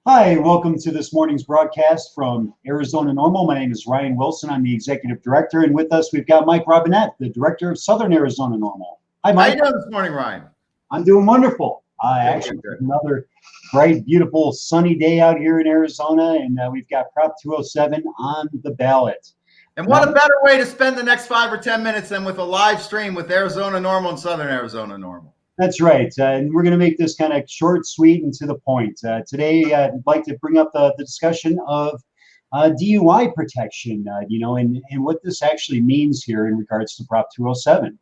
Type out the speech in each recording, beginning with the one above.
Hi, welcome to this morning's broadcast from Arizona NORML. My name is Ryan Wilson. I'm the Executive Director, and with us we've got Mike Robinette, the Director of Southern Arizona NORML. Hi, How Mike. you doing this morning, Ryan? I'm doing wonderful. Actually, another bright, beautiful, sunny day out here in Arizona, and we've got Prop 207 on the ballot. And what a better way to spend the next 5 or 10 minutes than with a live stream with Arizona NORML and Southern Arizona NORML. That's right. And we're going to make this kind of short, sweet, and to the point. Today, I'd like to bring up the discussion of DUI protection, and what this actually means here in regards to Prop 207.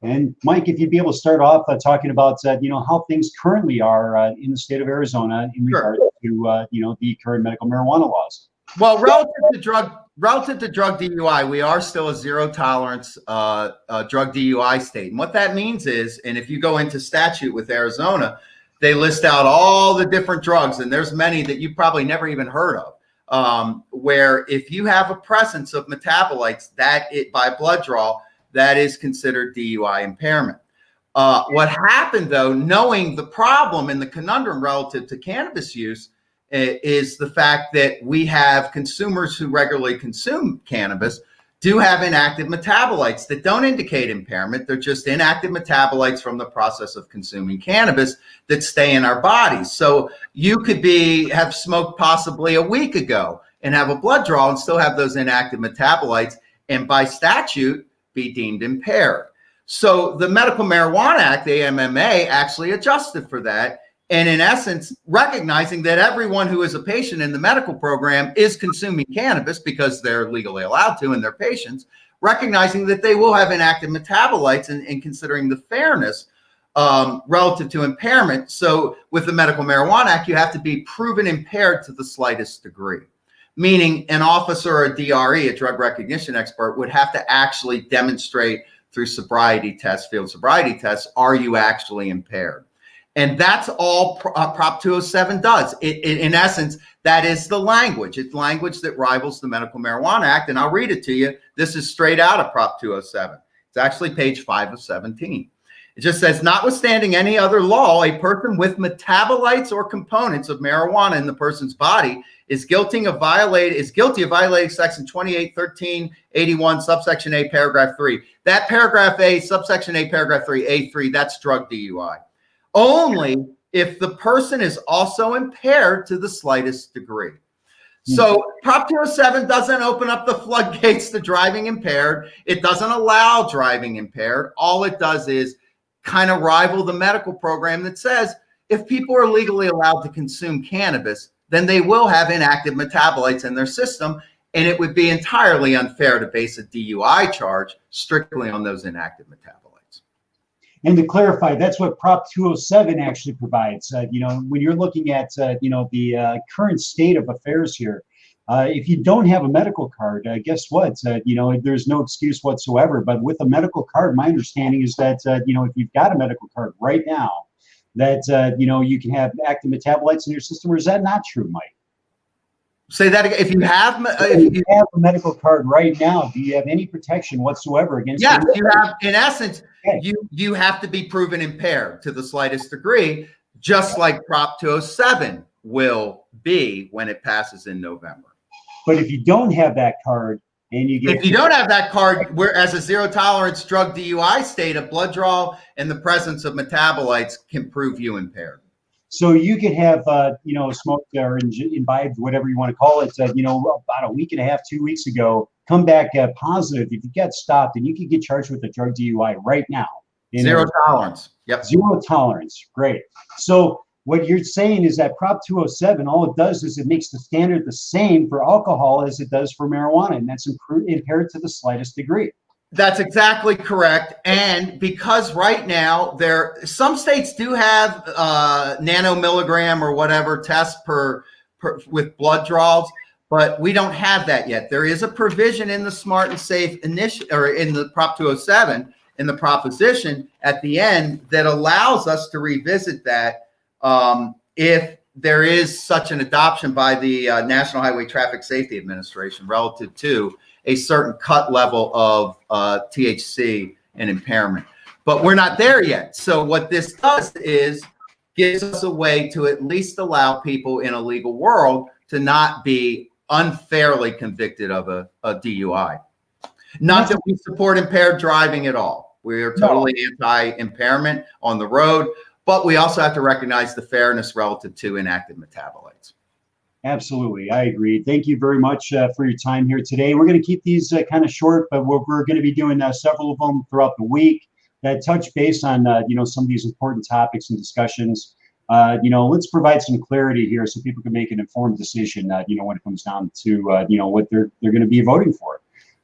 And Mike, if you'd be able to start off talking about, how things currently are in the state of Arizona in regards to, the current medical marijuana laws. Well, relative to drug DUI, we are still a zero tolerance drug DUI state. And what that means is, and if you go into statute with Arizona, they list out all the different drugs, and there's many that you probably never even heard of, where if you have a presence of metabolites by blood draw, that is considered DUI impairment. What happened, though, knowing the problem and the conundrum relative to cannabis use, is the fact that we have consumers who regularly consume cannabis do have inactive metabolites that don't indicate impairment. They're just inactive metabolites from the process of consuming cannabis that stay in our bodies. So you could have smoked possibly a week ago and have a blood draw and still have those inactive metabolites, and by statute be deemed impaired. So the Medical Marijuana Act, the AMMA, actually adjusted for that. And in essence, recognizing that everyone who is a patient in the medical program is consuming cannabis because they're legally allowed to, and they're patients, recognizing that they will have inactive metabolites and considering the fairness relative to impairment. So with the Medical Marijuana Act, you have to be proven impaired to the slightest degree, meaning an officer or a DRE, a drug recognition expert, would have to actually demonstrate through sobriety tests, field sobriety tests, are you actually impaired? And that's all Prop 207 does. In essence, that is the language. It's language that rivals the Medical Marijuana Act. And I'll read it to you. This is straight out of Prop 207. It's actually page 5 of 17. It just says, notwithstanding any other law, a person with metabolites or components of marijuana in the person's body is guilty of violating section 281381 subsection A paragraph 3. That paragraph A, subsection A paragraph 3, A3, that's drug DUI. Only if the person is also impaired to the slightest degree. So Prop 207 doesn't open up the floodgates to driving impaired. It doesn't allow driving impaired. All it does is kind of rival the medical program that says if people are legally allowed to consume cannabis, then they will have inactive metabolites in their system, and it would be entirely unfair to base a DUI charge strictly on those inactive metabolites. And to clarify, that's what Prop 207 actually provides. When you're looking at, the current state of affairs here, if you don't have a medical card, guess what? There's no excuse whatsoever. But with a medical card, my understanding is that, if you've got a medical card right now, that, you can have active metabolites in your system. Or is that not true, Mike? Say that again. If you have a medical card right now, do you have any protection whatsoever against? Yes, you have. In essence, you have to be proven impaired to the slightest degree, just like Prop 207 will be when it passes in November. But if you don't have that card and if you don't have that card, we're as a zero tolerance drug DUI state, a blood draw and the presence of metabolites can prove you impaired. So you could have, smoked or imbibed, whatever you want to call it, about a week and a half, 2 weeks ago, come back positive. If you get stopped, and you could get charged with a drug DUI right now. Zero tolerance. Yep. Zero tolerance. Great. So what you're saying is that Prop 207, all it does is it makes the standard the same for alcohol as it does for marijuana, and that's impaired to the slightest degree. That's exactly correct. And because right now some states do have nanomilligram or whatever test per with blood draws, but we don't have that yet. There is a provision in the Smart and Safe or in the Prop 207 in the proposition at the end that allows us to revisit that if there is such an adoption by the National Highway Traffic Safety Administration relative to a certain cut level of THC and impairment. But we're not there yet. So what this does is gives us a way to at least allow people in a legal world to not be unfairly convicted of a DUI. Not that we support impaired driving at all. We are totally anti-impairment on the road, but we also have to recognize the fairness relative to inactive metabolites. Absolutely, I agree. Thank you very much for your time here today. We're going to keep these kind of short, but we're going to be doing several of them throughout the week that touch base on some of these important topics and discussions. Let's provide some clarity here so people can make an informed decision. When it comes down to what they're going to be voting for.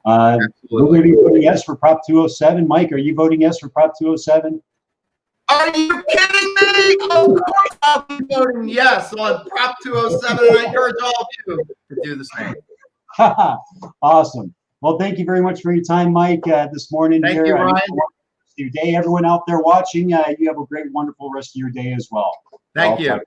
We're going to be voting yes for Prop 207. Mike, are you voting yes for Prop 207? Are you kidding me? Of course I'll be voting yes on Prop 207, and I encourage all of you to do the same. Awesome. Well, thank you very much for your time, Mike, this morning. Thank you, Ryan. Your day. Everyone out there watching, you have a great, wonderful rest of your day as well. Thank you.